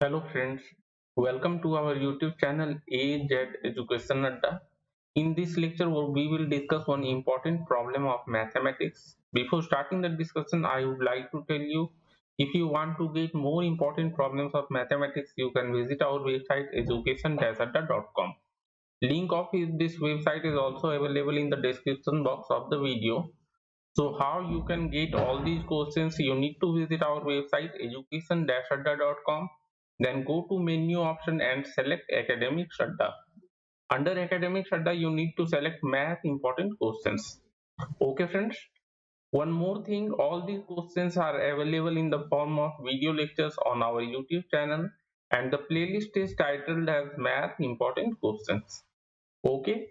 Hello friends, welcome to our YouTube channel AZ Education Adda. In this lecture, we will discuss one important problem of mathematics. Before starting the discussion, I would like to tell you if you want to get more important problems of mathematics, you can visit our website education-adda.com. Link of this website is also available in the description box of the video. So how you can get all these questions, you need to visit our website education-adda.com, then go to menu option and select academic Shraddha. Under academic Shraddha, you need to select math important questions. Okay friends, one more thing, all these questions are available in the form of video lectures on our YouTube channel and the playlist is titled as math important questions. Okay.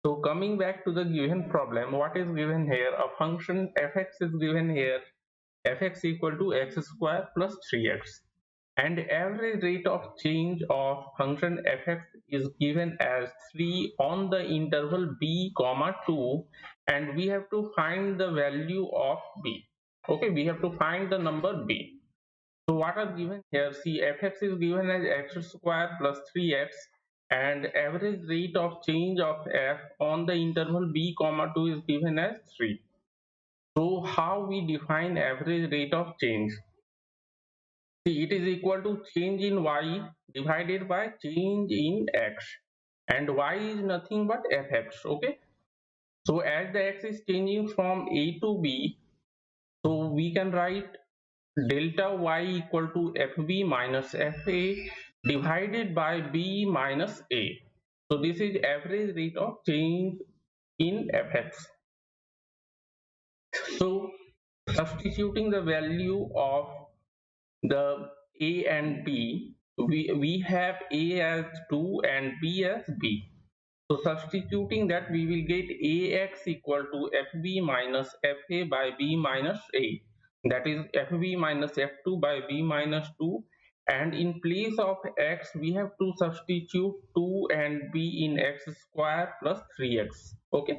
So coming back to the given problem, what is given here? A function fx is given here, fx equal to x square plus 3x, and average rate of change of function fx is given as 3 on the interval b comma 2, and we have to find the value of b. Okay, we have to find the number b. So what are given here? See, fx is given as x square plus 3x and average rate of change of f on the interval b comma 2 is given as 3. So how we define average rate of change? See, it is equal to change in y divided by change in x, and y is nothing but fx. Okay, so as the x is changing from a to b, so we can write delta y equal to fb minus fa divided by b minus a. So this is average rate of change in fx. So substituting the value of the a and b, we have a as 2 and b as b. So substituting that, we will get ax equal to fb minus fa by b minus a, that is fb minus f2 by b minus 2, and in place of x we have to substitute 2 and b in x square plus 3x. Okay,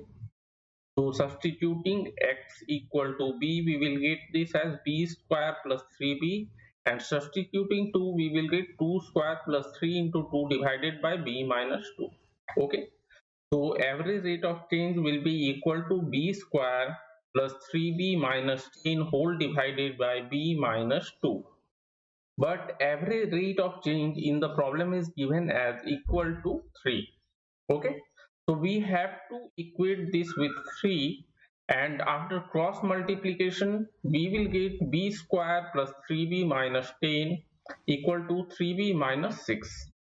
so substituting x equal to b, we will get this as b square plus 3b, and substituting 2, we will get 2 square plus 3 into 2 divided by b minus 2. Okay, so average rate of change will be equal to b square plus 3b minus 10 whole divided by b minus 2. But average rate of change in the problem is given as equal to 3. Okay, so we have to equate this with 3, and after cross multiplication we will get b square plus 3b minus 10 equal to 3b minus 6,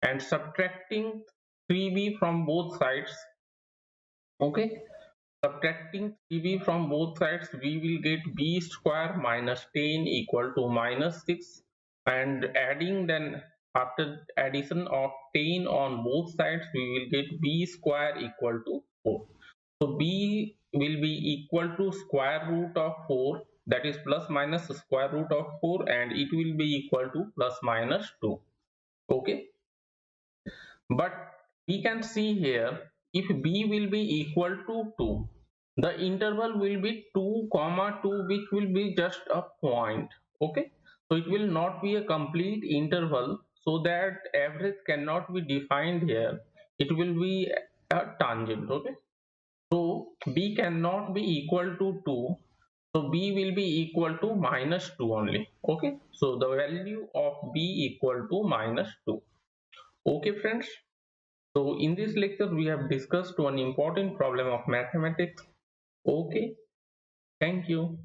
and subtracting 3b from both sides. Okay, subtracting 3b from both sides, we will get b square minus 10 equal to minus 6, and adding, then after addition of 10 on both sides, we will get b square equal to 4. So b will be equal to square root of 4, that is plus minus square root of 4, and it will be equal to plus minus 2. Okay, but we can see here, if b will be equal to 2, the interval will be 2 comma 2, which will be just a point. Okay, so it will not be a complete interval, so that average cannot be defined here, it will be a tangent. Okay, so b cannot be equal to 2, so b will be equal to minus 2 only. Okay, so the value of b equal to minus 2. Okay friends, so in this lecture we have discussed one important problem of mathematics. Okay, thank you.